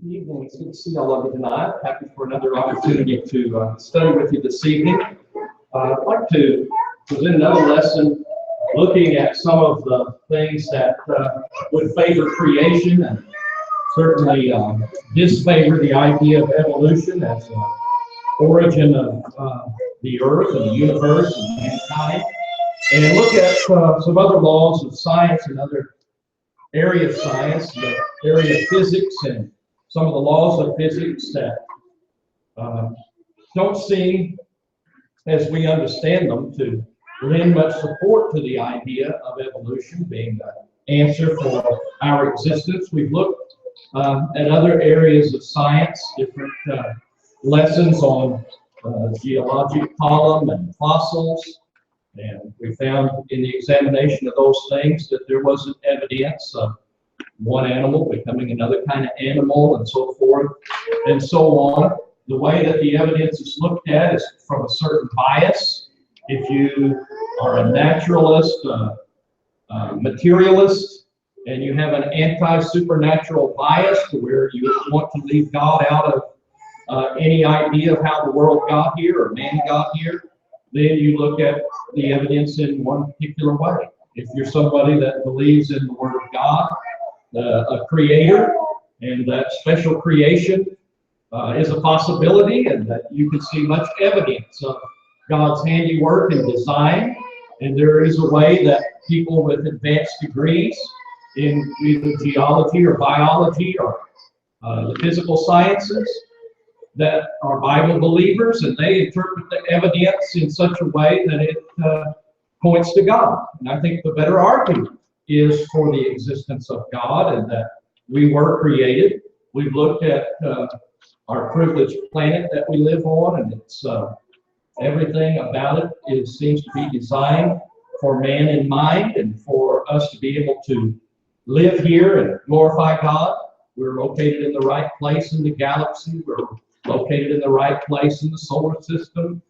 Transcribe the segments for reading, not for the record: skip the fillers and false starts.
Evening. It's good to see all of you tonight. Happy for another opportunity to study with you this evening. I'd like to present another lesson looking at some of the things that would favor creation and certainly disfavor the idea of evolution as an origin of the earth and the universe and mankind, and look at some other laws of science and other area of science, the area of physics, and some of the laws of physics that don't seem, as we understand them, to lend much support to the idea of evolution being the answer for our existence. We've looked at other areas of science, different lessons on geologic column and fossils, and we found in the examination of those things that there wasn't evidence of one animal becoming another kind of animal and so forth and so on. The way that the evidence is looked at is from a certain bias. If you are a naturalist, materialist, and you have an anti-supernatural bias to where you want to leave God out of any idea of how the world got here or man got here, then you look at the evidence in one particular way. If you're somebody that believes in the Word of God, a creator, and that special creation is a possibility, and that you can see much evidence of God's handiwork and design, and there is a way that people with advanced degrees in either geology or biology or the physical sciences that are Bible believers, and they interpret the evidence in such a way that it points to God. And I think the better argument is for the existence of God and that we were created. We've looked at our privileged planet that we live on, and it's everything about it seems to be designed for man in mind and for us to be able to live here and glorify God. We're located in the right place in the galaxy. We're located in the right place in the solar system.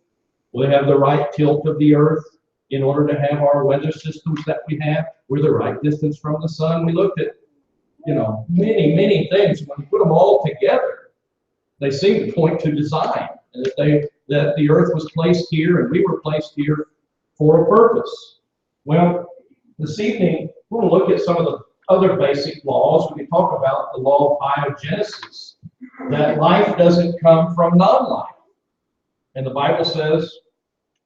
We have the right tilt of the earth in order to have our weather systems that we have. We're the right distance from the sun. We looked at, many things. When you put them all together, they seem to point to design, and that the earth was placed here and we were placed here for a purpose. Well, this evening, we're going to look at some of the other basic laws. We can talk about the law of biogenesis, that life doesn't come from non-life. And the Bible says,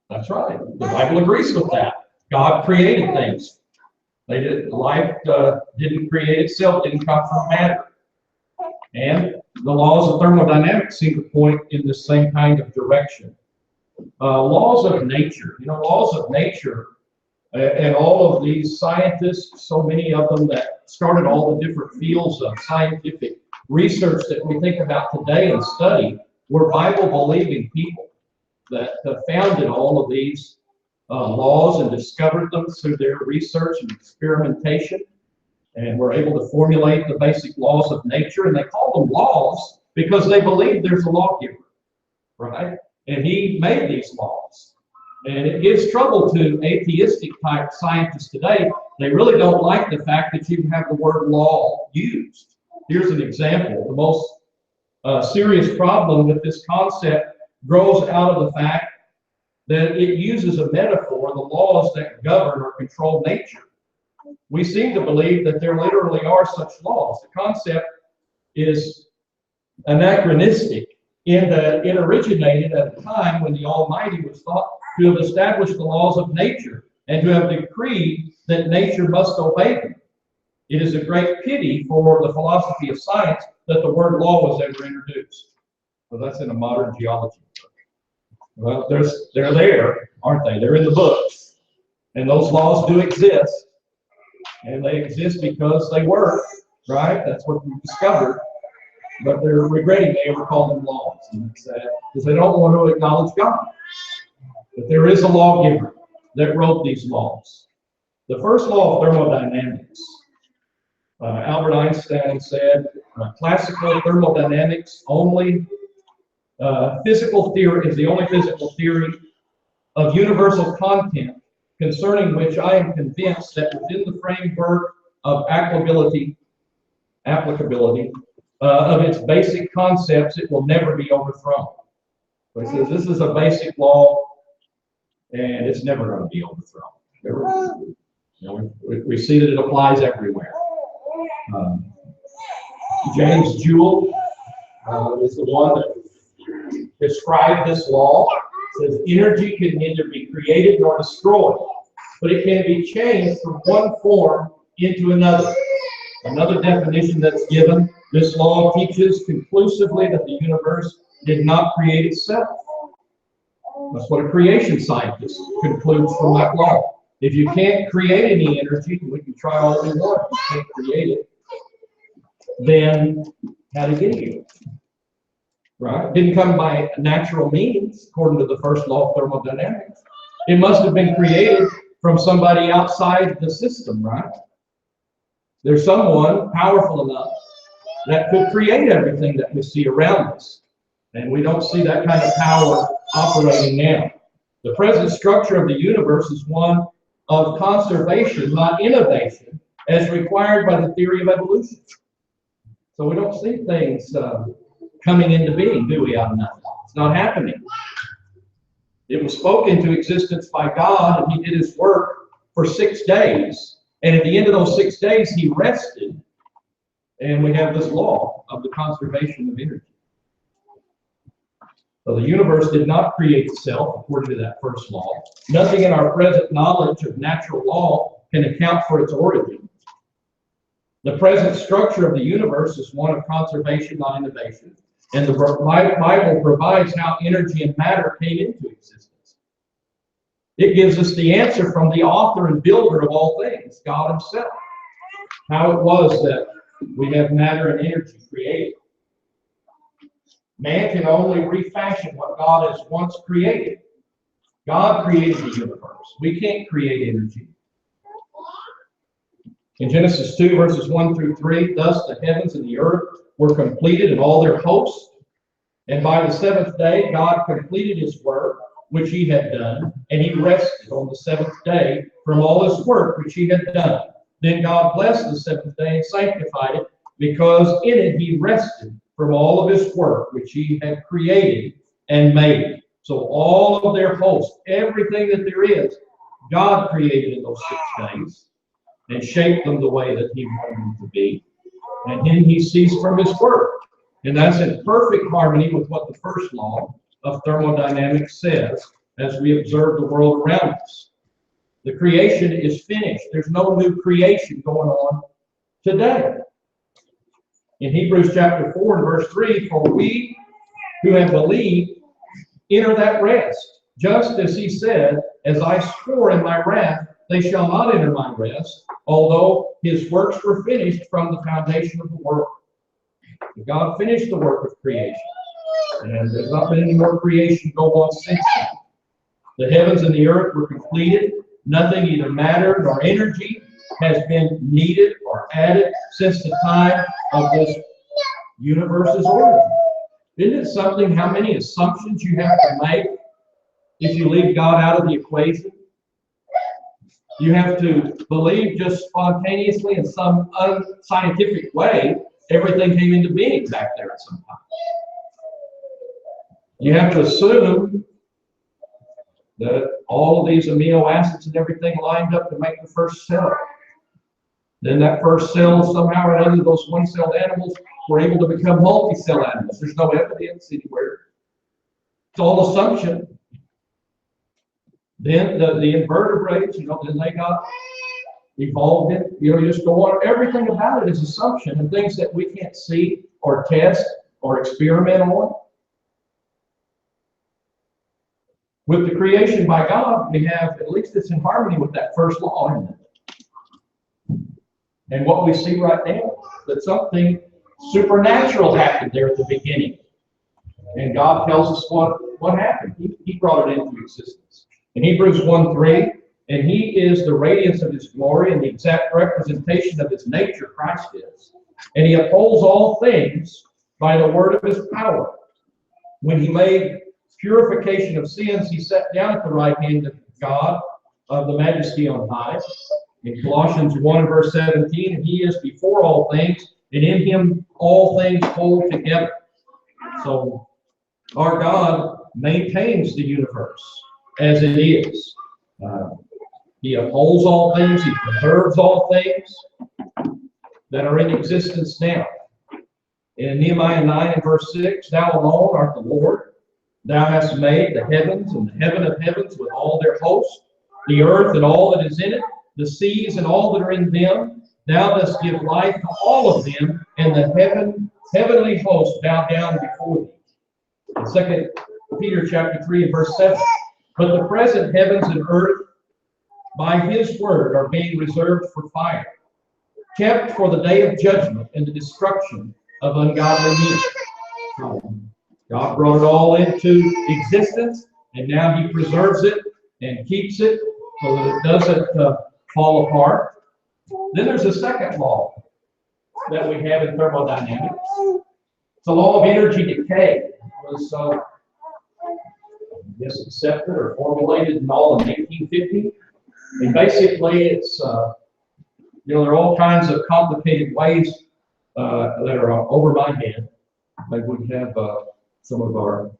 that's right. The Bible agrees with that. God created things. Life didn't create itself, didn't come from matter. And the laws of thermodynamics seem to point in the same kind of direction. Laws of nature. Laws of nature, and all of these scientists, so many of them that started all the different fields of scientific research that we think about today and study, were Bible-believing people that founded all of these laws and discovered them through their research and experimentation, and were able to formulate the basic laws of nature. And they call them laws because they believe there's a lawgiver, right? And he made these laws. And it gives trouble to atheistic type scientists today. They really don't like the fact that you have the word law used. Here's an example. The most serious problem with this concept grows out of the fact that it uses a metaphor, the laws that govern or control nature. We seem to believe that there literally are such laws. The concept is anachronistic in that it originated at a time when the Almighty was thought to have established the laws of nature and to have decreed that nature must obey them. It is a great pity for the philosophy of science that the word law was ever introduced. Well, that's in a modern geology book. Well, they're there, aren't they? They're in the books. And those laws do exist. And they exist because they work, right? That's what we discovered. But they're regretting they ever called them laws. And it's sad because they don't want to acknowledge God. But there is a lawgiver that wrote these laws. The first law of thermodynamics, Albert Einstein said, classical thermodynamics only, physical theory is the only physical theory of universal content concerning which I am convinced that within the framework of applicability of its basic concepts, it will never be overthrown. So he says this is a basic law, and it's never going to be overthrown. We see that it applies everywhere. James Joule is the one that described this law. It says energy can neither be created nor destroyed, but it can be changed from one form into another. Another definition that's given, this law teaches conclusively that the universe did not create itself. That's what a creation scientist concludes from that law. If you can't create any energy, we can try all we want, you can't create it, then how did it get here? Right? It didn't come by natural means, according to the first law of thermodynamics. It must have been created from somebody outside the system, right? There's someone powerful enough that could create everything that we see around us. And we don't see that kind of power operating now. The present structure of the universe is one of conservation, not innovation, as required by the theory of evolution. So we don't see things coming into being, do we, out of nothing? It's not happening. It was spoken into existence by God, and he did his work for 6 days. And at the end of those 6 days, he rested. And we have this law of the conservation of energy. So the universe did not create itself, according to that first law. Nothing in our present knowledge of natural law can account for its origin. The present structure of the universe is one of conservation, not innovation. And the Bible provides how energy and matter came into existence. It gives us the answer from the author and builder of all things, God himself. How it was that we have matter and energy created. Man can only refashion what God has once created. God created the universe. We can't create energy. In Genesis 2, verses 1 through 3, thus the heavens and the earth were completed in all their hosts. And by the seventh day, God completed his work, which he had done, and he rested on the seventh day from all his work which he had done. Then God blessed the seventh day and sanctified it, because in it he rested from all of his work which he had created and made. So all of their hosts, everything that there is, God created in those 6 days and shaped them the way that he wanted them to be. And then he ceased from his work. And that's in perfect harmony with what the first law of thermodynamics says as we observe the world around us. The creation is finished. There's no new creation going on today. In Hebrews chapter 4 and verse 3, for we who have believed enter that rest, just as he said, as I swore in my wrath, they shall not enter my rest, although his works were finished from the foundation of the world. God finished the work of creation, and there's not been any more creation go on since then. The heavens and the earth were completed. Nothing, either matter nor energy, has been needed or added since the time of this universe's origin. Isn't it something how many assumptions you have to make if you leave God out of the equation? You have to believe just spontaneously in some unscientific way everything came into being back there at some time. You have to assume that all of these amino acids and everything lined up to make the first cell. Then that first cell, somehow or other, those one-celled animals were able to become multi-cell animals. There's no evidence anywhere. It's all assumption. Then the invertebrates, then they got evolved it. You just go on. Everything about it is assumption and things that we can't see or test or experiment on. With the creation by God, we have, at least it's in harmony with that first law, isn't it? And what we see right now, that something supernatural happened there at the beginning. And God tells us what happened. He brought it into existence. In Hebrews 1:3, and he is the radiance of his glory and the exact representation of his nature, Christ is. And he upholds all things by the word of his power. When he made purification of sins, he sat down at the right hand of God, of the majesty on high. In Colossians 1 verse 17, and he is before all things, and in him all things hold together. So our God maintains the universe as it is. He upholds all things. He preserves all things that are in existence now. In Nehemiah 9 and verse 6, thou alone art the Lord. Thou hast made the heavens and the heaven of heavens with all their hosts, the earth and all that is in it, the seas and all that are in them. Thou dost give life to all of them, and the heavenly hosts bow down before thee. In 2 Peter chapter 3 and verse 7, but the present heavens and earth by his word are being reserved for fire, kept for the day of judgment and the destruction of ungodly men. So God brought it all into existence, and now he preserves it and keeps it so that it doesn't fall apart. Then there's a second law that we have in thermodynamics. It's the law of energy decay. It was, I guess, accepted or formulated in 1850. And basically, it's, there are all kinds of complicated ways that are over my head. Maybe we can have some of our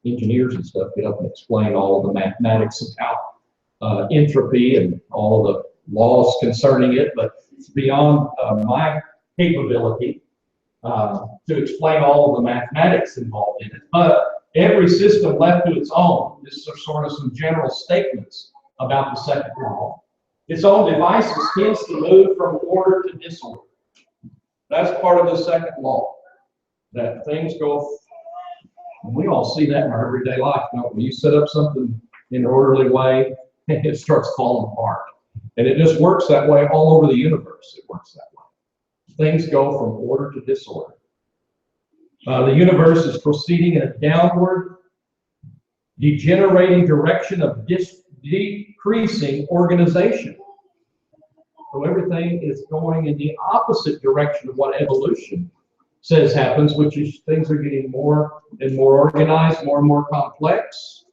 engineers and stuff get up and explain all of the mathematics about entropy and all the laws concerning it, but it's beyond my capability to explain all of the mathematics involved in it. But every system left to its own, this are sort of some general statements about the second law. Its own devices tends to move from order to disorder. That's part of the second law, that things go. We all see that in our everyday life, don't we? You set up something in an orderly way, and it starts falling apart. And it just works that way all over the universe. It works that way. Things go from order to disorder. The universe is proceeding in a downward, degenerating direction of decreasing organization. So everything is going in the opposite direction of what evolution says happens, which is things are getting more and more organized, more and more complex.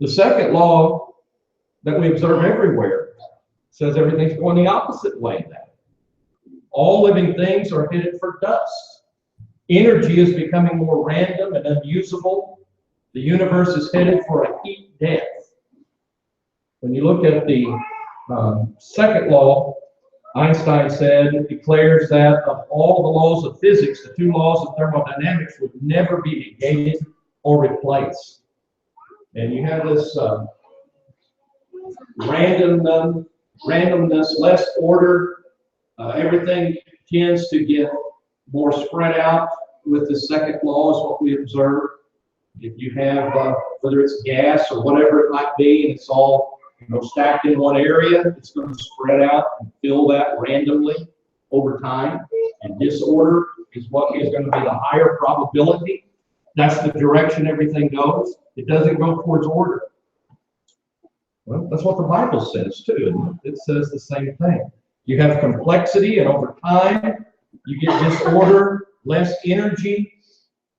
The second law that we observe everywhere says everything's going the opposite way now. All living things are headed for dust. Energy is becoming more random and unusable. The universe is headed for a heat death. When you look at the second law, Einstein said, it declares that of all the laws of physics, the two laws of thermodynamics would never be negated or replaced. And you have this randomness, less order. Everything tends to get more spread out with the second law is what we observe. If you have, whether it's gas or whatever it might be, and it's all stacked in one area, it's going to spread out and fill that randomly over time. And disorder is what is going to be the higher probability. That's the direction everything goes. It doesn't go towards order. Well, that's what the Bible says too. It says the same thing. You have complexity, and over time, you get disorder, less energy.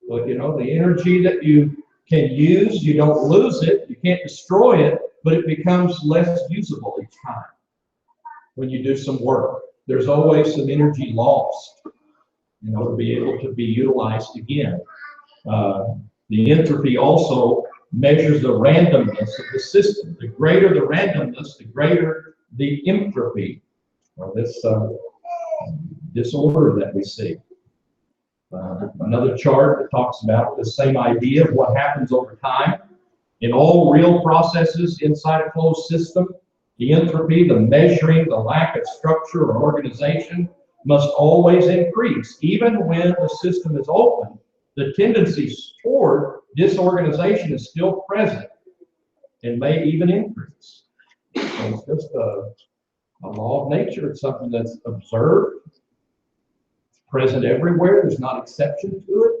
But the energy that you can use, you don't lose it. You can't destroy it, but it becomes less usable each time when you do some work. There's always some energy lost, to be able to be utilized again. The entropy also measures the randomness of the system. The greater the randomness, the greater the entropy, or this disorder that we see. Another chart that talks about the same idea of what happens over time. In all real processes inside a closed system, the entropy, the measuring, the lack of structure or organization must always increase. Even when the system is open, the tendencies toward disorganization is still present and may even increase. So it's just a law of nature. It's something that's observed. It's present everywhere. There's not exception to it.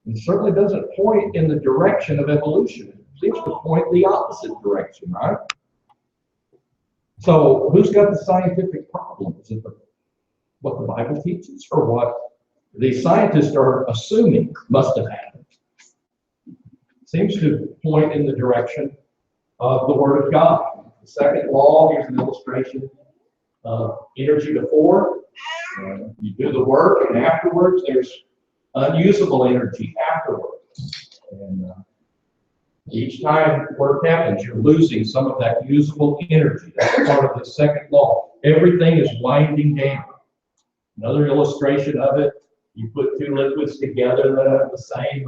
It certainly doesn't point in the direction of evolution. It seems to point the opposite direction, right? So who's got the scientific problem? Is it what the Bible teaches, or what the scientists are assuming must have happened? It seems to point in the direction of the Word of God. The second law, here's an illustration of energy before You do the work, and afterwards there's unusable energy afterwards. And each time work happens, you're losing some of that usable energy. That's part of the second law. Everything is winding down. Another illustration of it, you put two liquids together that have the same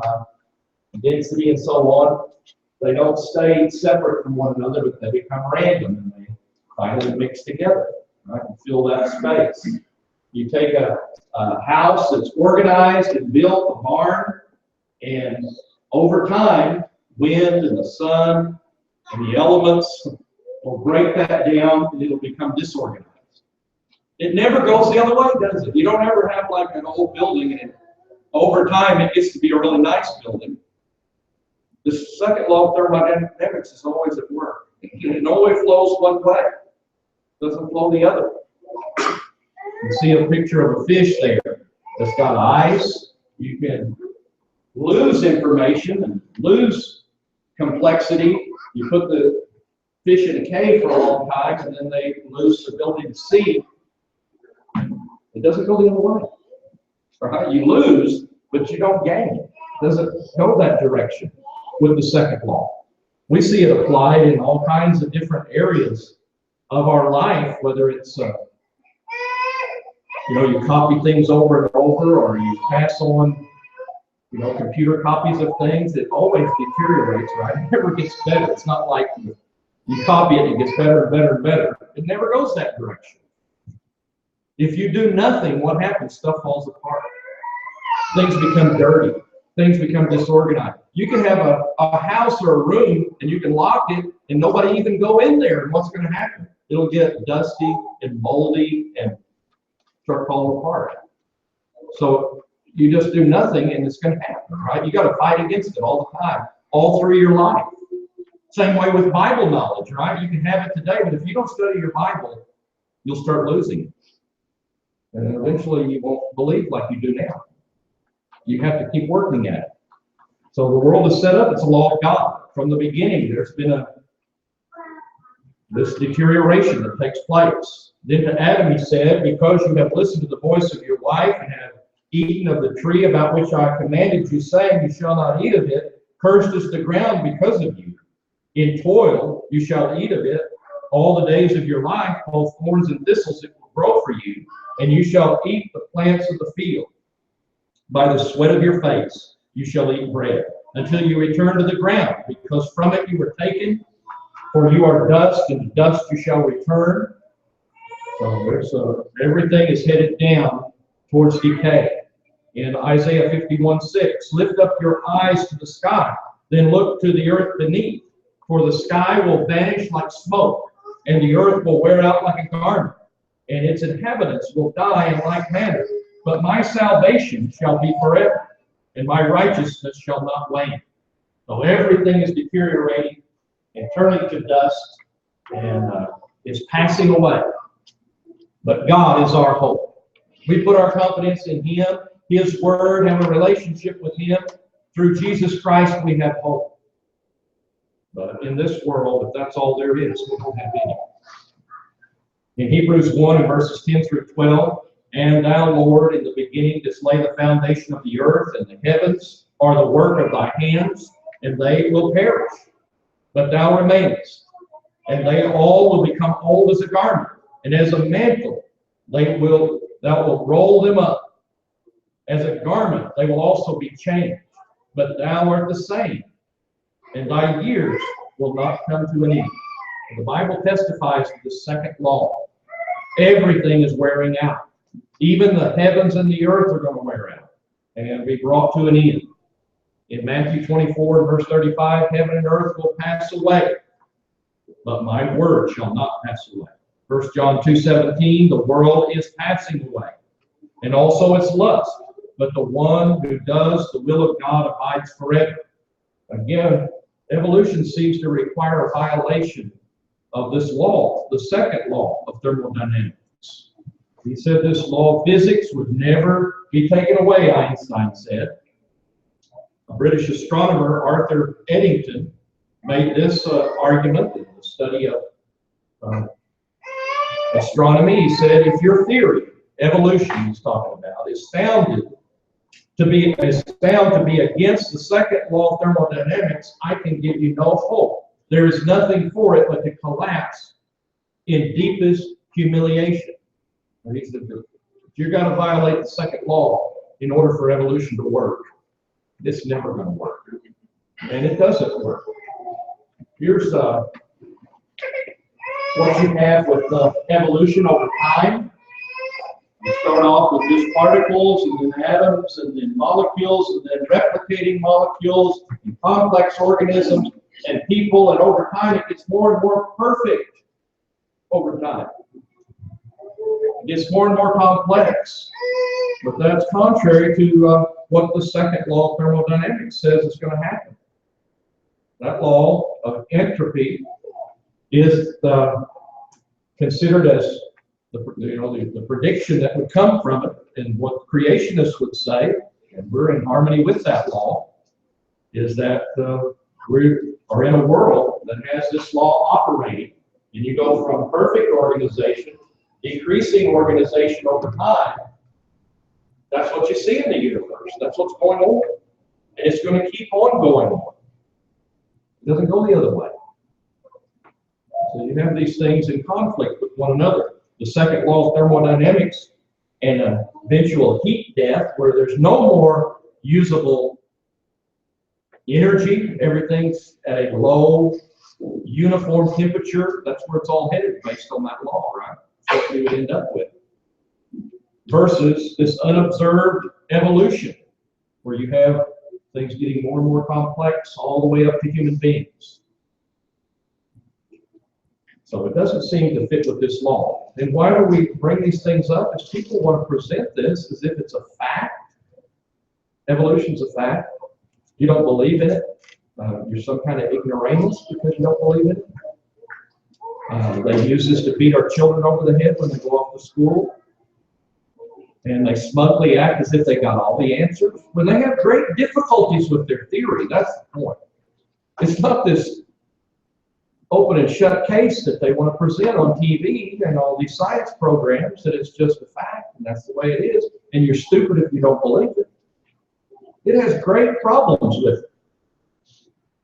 density and so on. They don't stay separate from one another, but they become random and they finally mix together, right, and fill that space. You take a house that's organized and built, a barn, and over time, wind and the sun and the elements will break that down and it'll become disorganized. It never goes the other way, does it? You don't ever have like an old building and over time it gets to be a really nice building. The second law of thermodynamics is always at work. It always flows one way. It doesn't flow the other way. You see a picture of a fish there that's got eyes. You can lose information and lose complexity. You put the fish in a cave for a long time and then they lose the ability to see. It doesn't go the other way. Right? You lose, but you don't gain. It doesn't go that direction with the second law. We see it applied in all kinds of different areas of our life, whether it's you copy things over and over, or you pass on computer copies of things. It always deteriorates, right? It never gets better. It's not like you copy it, it gets better and better and better. It never goes that direction. If you do nothing, what happens? Stuff falls apart. Things become dirty. Things become disorganized. You can have a house or a room and you can lock it and nobody even go in there. And what's going to happen? It'll get dusty and moldy and start falling apart. So you just do nothing and it's going to happen, right? You got to fight against it all the time, all through your life. Same way with Bible knowledge, right? You can have it today, but if you don't study your Bible, you'll start losing it. And eventually you won't believe like you do now. You have to keep working at it. So the world is set up, it's a law of God. From the beginning, there's been this deterioration that takes place. Then to Adam he said, because you have listened to the voice of your wife and have eaten of the tree about which I commanded you, saying, you shall not eat of it, cursed is the ground because of you. In toil you shall eat of it all the days of your life, both thorns and thistles it will grow for you, and you shall eat the plants of the field. By the sweat of your face you shall eat bread, until you return to the ground, because from it you were taken, for you are dust, and to dust you shall return. So everything is headed down towards decay. In Isaiah 51:6, lift up your eyes to the sky, then look to the earth beneath, for the sky will vanish like smoke, and the earth will wear out like a garment, and its inhabitants will die in like manner. But my salvation shall be forever, and my righteousness shall not wane. So everything is deteriorating and turning to dust, and is passing away. But God is our hope. We put our confidence in Him, His Word, have a relationship with Him. Through Jesus Christ, we have hope. But in this world, if that's all there is, we don't have any. In Hebrews 1 and verses 10 through 12, and thou, Lord, in the beginning didst lay the foundation of the earth, and the heavens are the work of thy hands, and they will perish. But thou remainest, and they all will become old as a garment, and as a mantle thou wilt roll them up. As a garment they will also be changed, but thou art the same, and thy years will not come to an end. The Bible testifies to the second law. Everything is wearing out. Even the heavens and the earth are going to wear out and be brought to an end. In Matthew 24 verse 35, heaven and earth will pass away, but my word shall not pass away. 1 John 2:17, the world is passing away, and also its lust, but the one who does the will of God abides forever. Again, evolution seems to require a violation of this law, the second law of thermodynamics. He said this law of physics would never be taken away, Einstein said. A British astronomer, Arthur Eddington, made this argument in the study of astronomy. He said, if your theory evolution he's talking about, is found to be against the second law of thermodynamics, I can give you no hope. There is nothing for it but to collapse in deepest humiliation. You're going to violate the second law in order for evolution to work. It's never going to work. And it doesn't work. Here's what you have with evolution over time. You start off with just particles, and then atoms, and then molecules, and then replicating molecules, and complex organisms, and people, and over time it gets more and more perfect over time. It gets more and more complex. But that's contrary to what the second law of thermodynamics says is going to happen. That law of entropy is considered as the prediction that would come from it, and what creationists would say, and we're in harmony with that law, is that we are in a world that has this law operating, and you go from perfect organization, decreasing organization over time. That's what you see in the universe. That's what's going on. And it's going to keep on going on. It doesn't go the other way. So you have these things in conflict with one another. The second law of thermodynamics and eventual heat death, where there's no more usable energy. Everything's at a low, uniform temperature. That's where it's all headed based on that law, right? That's what we would end up with. Versus this unobserved evolution, where you have things getting more and more complex all the way up to human beings. So it doesn't seem to fit with this law. And why do we bring these things up? Is people want to present this as if it's a fact. Evolution's a fact. You don't believe in it. You're some kind of ignoramus because you don't believe in it. They use this to beat our children over the head when they go off to school. And they smugly act as if they got all the answers, when they have great difficulties with their theory. That's the point. It's not this open and shut case that they want to present on TV and all these science programs, that it's just a fact, and that's the way it is, and you're stupid if you don't believe it. It has great problems with it.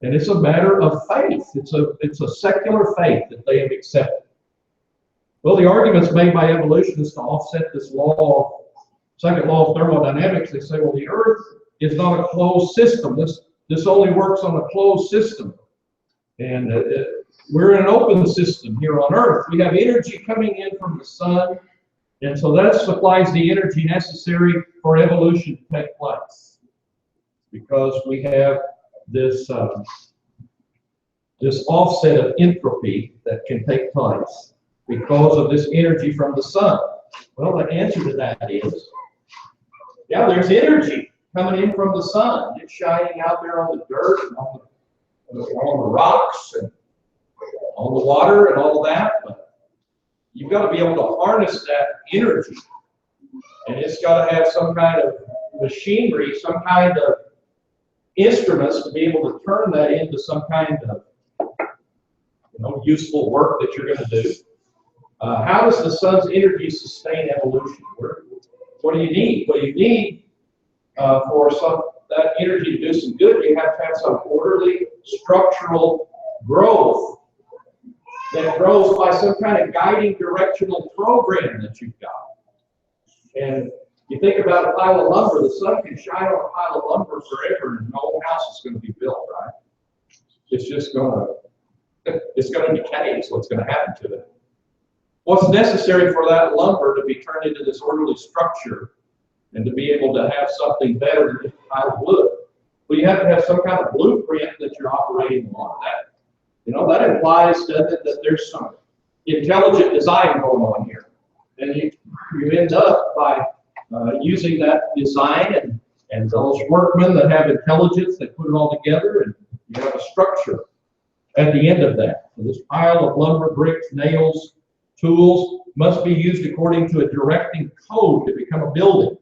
And it's a matter of faith. It's a secular faith that they have accepted. Well, the arguments made by evolutionists to offset this law, second law of thermodynamics, they say, well, the Earth is not a closed system. This only works on a closed system. And we're in an open system here on Earth. We have energy coming in from the sun, and so that supplies the energy necessary for evolution to take place. Because we have this offset of entropy that can take place because of this energy from the sun. Well, the answer to that is, yeah, there's energy coming in from the sun. It's shining out there on the dirt and on the rocks and on the water and all of that. But you've got to be able to harness that energy. And it's got to have some kind of machinery, some kind of instruments to be able to turn that into some kind of useful work that you're going to do. How does the sun's energy sustain evolution? What do you need? Well, you need for that energy to do some good, you have to have some orderly structural growth that grows by some kind of guiding directional program that you've got. And you think about a pile of lumber, the sun can shine on a pile of lumber forever and no house is going to be built, right? It's just going to decay is what's going to happen to it. What's necessary for that lumber to be turned into this orderly structure and to be able to have something better than just a pile of wood? Well, you have to have some kind of blueprint that you're operating on. That implies, doesn't it, that there's some intelligent design going on here. And you end up by using that design and those workmen that have intelligence, they put it all together and you have a structure at the end of that. So this pile of lumber, bricks, nails, tools must be used according to a directing code to become a building.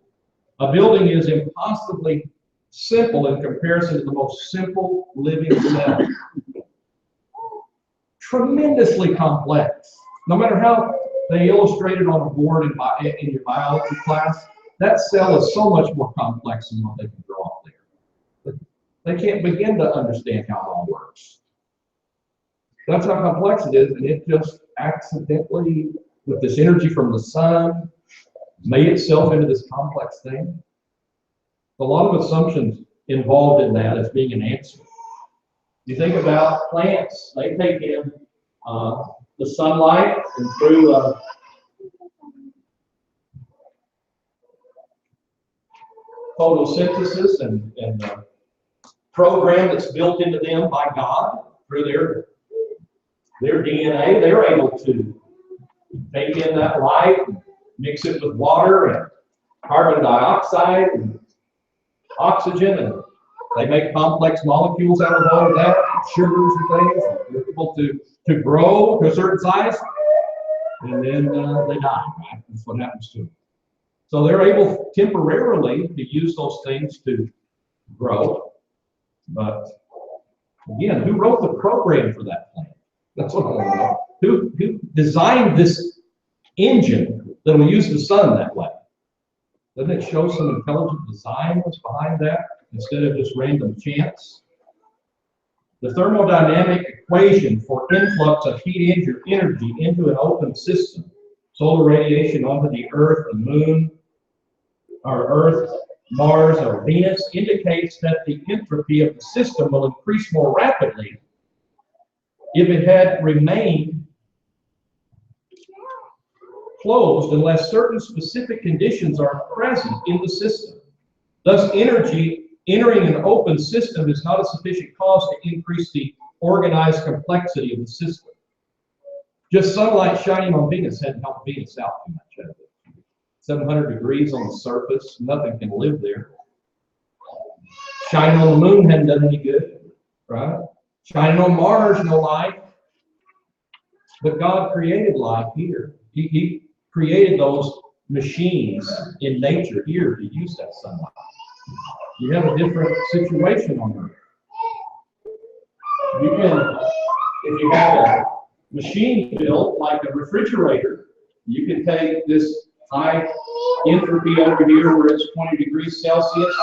A building is impossibly simple in comparison to the most simple living cell. Tremendously complex. No matter how they illustrated on a board in your biology class, that cell is so much more complex than what they can draw up there. They can't begin to understand how it all works. That's how complex it is, and it just accidentally, with this energy from the sun, made itself into this complex thing. A lot of assumptions involved in that as being an answer. You think about plants, they take in the sunlight and through photosynthesis and program that's built into them by God through their DNA, they're able to take in that light, and mix it with water and carbon dioxide and oxygen, and they make complex molecules out of all of that, sugars and things. They're able to grow to a certain size, and then they die, right? That's what happens to them. So they're able temporarily to use those things to grow. But again, who wrote the program for that plant? That's what I want to know. Who designed this engine that will use the sun that way? Doesn't it show some intelligent design was behind that instead of just random chance? The thermodynamic equation for influx of heat energy into an open system, solar radiation onto the Earth, the Moon, or Earth, Mars, or Venus, indicates that the entropy of the system will increase more rapidly if it had remained closed unless certain specific conditions are present in the system. Thus, energy entering an open system is not a sufficient cause to increase the organized complexity of the system. Just sunlight shining on Venus hadn't helped Venus out too much, had it? 700 degrees on the surface, nothing can live there. Shining on the moon hadn't done any good, right? Shining on Mars, no life. But God created life here. He created those machines in nature here to use that sunlight. You have a different situation on Earth. You can, if you have a machine built like a refrigerator, you can take this high entropy over here where it's 20 degrees Celsius,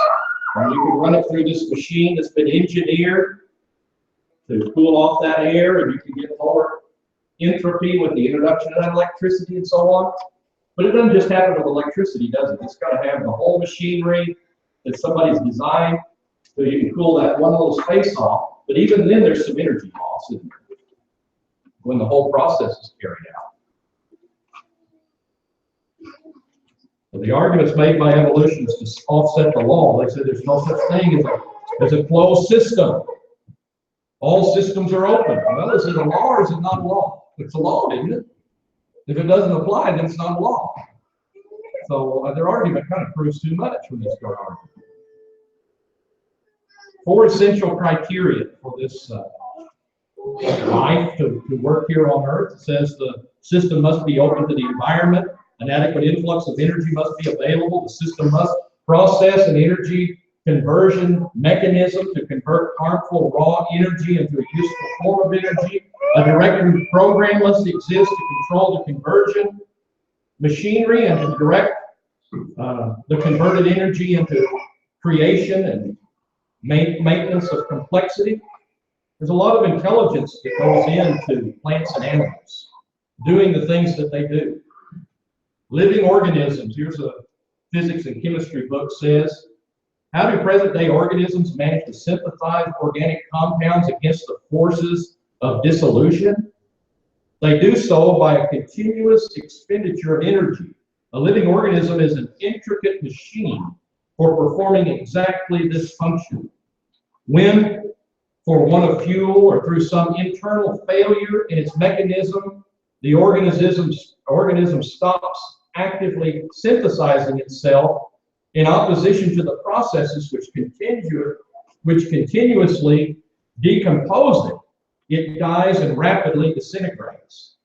and you can run it through this machine that's been engineered to cool off that air, and you can get lower entropy with the introduction of that electricity and so on. But it doesn't just happen with electricity, does it? It's got to have the whole machinery that somebody's designed so you can cool that one little space off. But even then, there's some energy loss, isn't there, when the whole process is carried out. But the arguments made by evolutionists to offset the law, they say there's no such thing as a closed system. All systems are open. Well, is it a law or is it not a law? It's a law, isn't it? If it doesn't apply, then it's not a law. So their argument kind of proves too much when they start arguing. 4 essential criteria for this life to work here on Earth. It says the system must be open to the environment. An adequate influx of energy must be available. The system must process an energy conversion mechanism to convert harmful raw energy into a useful form of energy. A directed program must exist to control the conversion machinery and to direct the converted energy into creation and maintenance of complexity. There's a lot of intelligence that goes into plants and animals doing the things that they do. Living organisms, here's a physics and chemistry book, says, how do present-day organisms manage to synthesize organic compounds against the forces of dissolution? They do so by a continuous expenditure of energy. A living organism is an intricate machine for performing exactly this function. When, for want of fuel or through some internal failure in its mechanism, the organism stops actively synthesizing itself in opposition to the processes which continuously decompose it, it dies and rapidly disintegrates.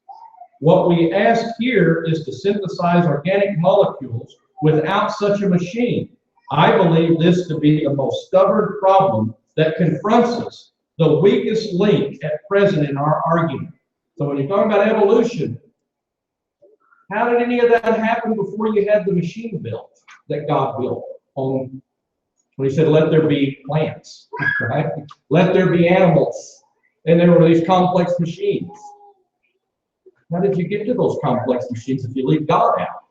What we ask here is to synthesize organic molecules without such a machine. I believe this to be the most stubborn problem that confronts us, the weakest link at present in our argument. So when you're talking about evolution, How did any of that happen before you had the machine built that God built on when he said, let there be plants, right? Let there be animals. And there were these complex machines. How did you get to those complex machines if you leave God out?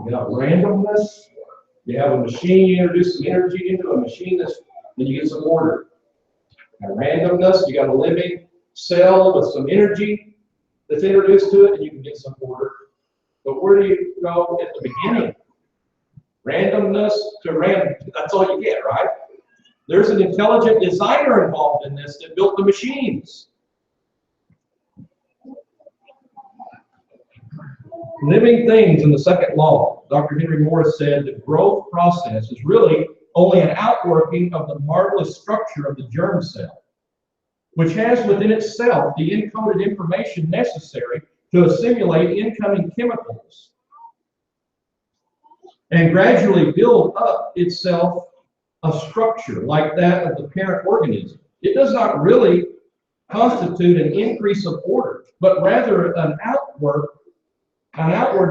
You got randomness. You have a machine, you introduce some energy into a machine, then you get some order. And randomness, you got a living cell with some energy that's introduced to it, and you can get some order. But where do you go at the beginning? Randomness to random. That's all you get, right? There's an intelligent designer involved in this that built the machines. Living things in the second law. Dr. Henry Morris said the growth process is really only an outworking of the marvelous structure of the germ cell, which has within itself the encoded information necessary to assimilate incoming chemicals and gradually build up itself a structure like that of the parent organism. It does not really constitute an increase of order, but rather an outward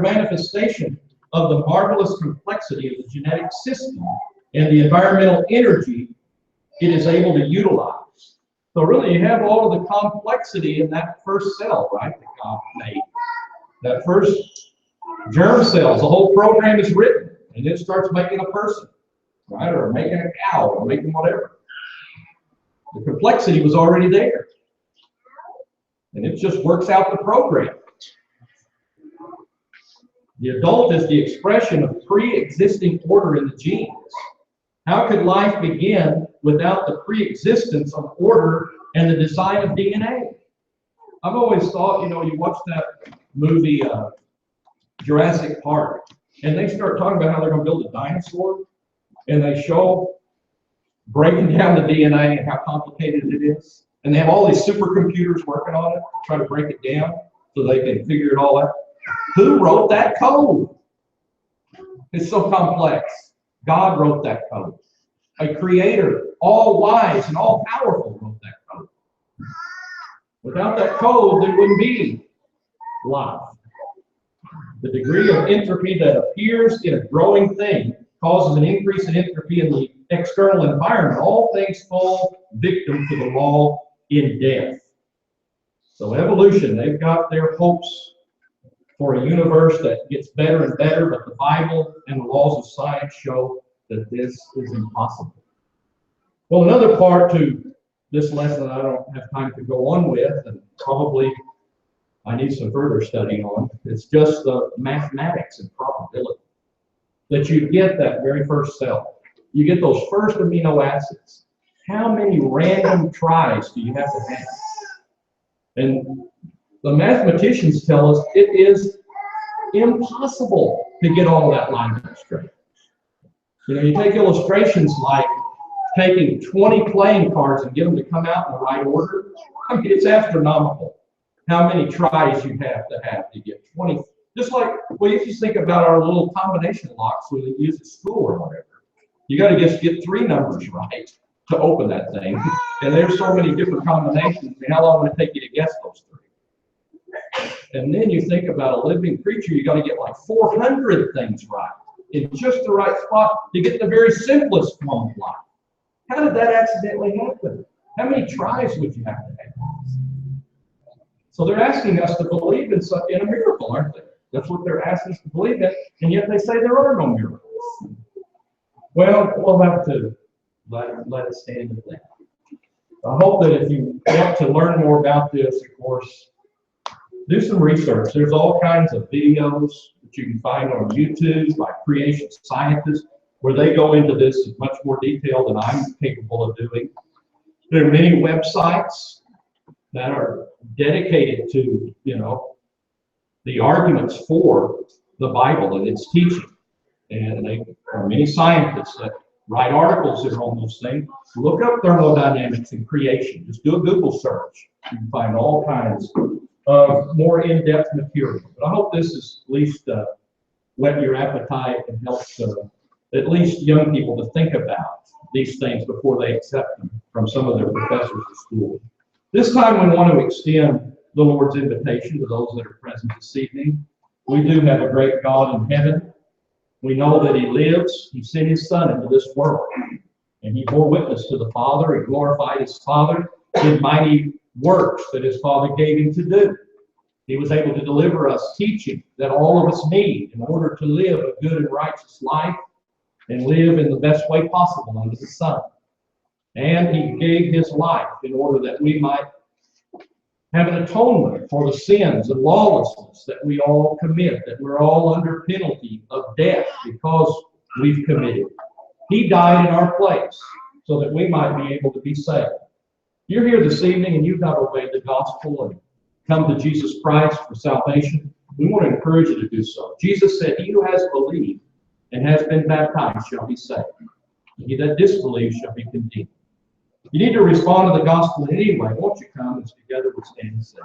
manifestation of the marvelous complexity of the genetic system and the environmental energy it is able to utilize. So really, you have all of the complexity in that first cell, right, that God made. That first germ cells, the whole program is written, and it starts making a person, right, or making a cow, or making whatever. The complexity was already there, and it just works out the program. The adult is the expression of pre-existing order in the genes. How could life begin without the pre-existence of order and the design of DNA? I've always thought, you watch that movie Jurassic Park, and they start talking about how they're going to build a dinosaur, and they show breaking down the DNA and how complicated it is. And they have all these supercomputers working on it to try to break it down so they can figure it all out. Who wrote that code? It's so complex. God wrote that code. A creator, all wise and all powerful, wrote that code. Without that code, there wouldn't be life. The degree of entropy that appears in a growing thing causes an increase in entropy in the external environment. All things fall victim to the law in death. So evolution, they've got their hopes for a universe that gets better and better, but the Bible and the laws of science show that this is impossible. Well, another part to this lesson I don't have time to go on with, and probably I need some further study on, it's just the mathematics and probability. That you get that very first cell. You get those first amino acids. How many random tries do you have to have? And the mathematicians tell us it is impossible to get all of that lined up straight. You take illustrations like taking 20 playing cards and get them to come out in the right order. I mean, it's astronomical how many tries you have to get 20. Just like, well, you just think about our little combination locks we use at school or whatever. You got to just get 3 numbers right to open that thing. And there's so many different combinations. I mean, how long would it take you to guess those 3? And then you think about a living creature, you got to get like 400 things right in just the right spot to get the very simplest form of life. How did that accidentally happen? How many tries would you have to have? So they're asking us to believe in a miracle, aren't they? That's what they're asking us to believe in, and yet they say there are no miracles. Well, we'll have to let it stand at that. I hope that if you want to learn more about this, of course, do some research. There's all kinds of videos that you can find on YouTube by creation scientists where they go into this in much more detail than I'm capable of doing. There are many websites that are dedicated to, the arguments for the Bible and its teaching. And there are many scientists that write articles that are on those things. Look up thermodynamics and creation. Just do a Google search. You can find all kinds of more in-depth material. But I hope this has at least whet your appetite and helps at least young people to think about these things before they accept them from some of their professors at school. This time we want to extend the Lord's invitation to those that are present this evening. We do have a great God in heaven. We know that He lives. He sent His Son into this world. And He bore witness to the Father. He glorified His Father, did mighty works that His Father gave Him to do. He was able to deliver us teaching that all of us need in order to live a good and righteous life and live in the best way possible under the sun. And He gave His life in order that we might have an atonement for the sins and lawlessness that we all commit, that we're all under penalty of death because we've committed. He died in our place so that we might be able to be saved. You're here this evening and you've not obeyed the gospel and come to Jesus Christ for salvation. We want to encourage you to do so. Jesus said, "He who has believed and has been baptized shall be saved. And he that disbelieves shall be condemned." You need to respond to the gospel in any way. Won't you come as together we stand and sing?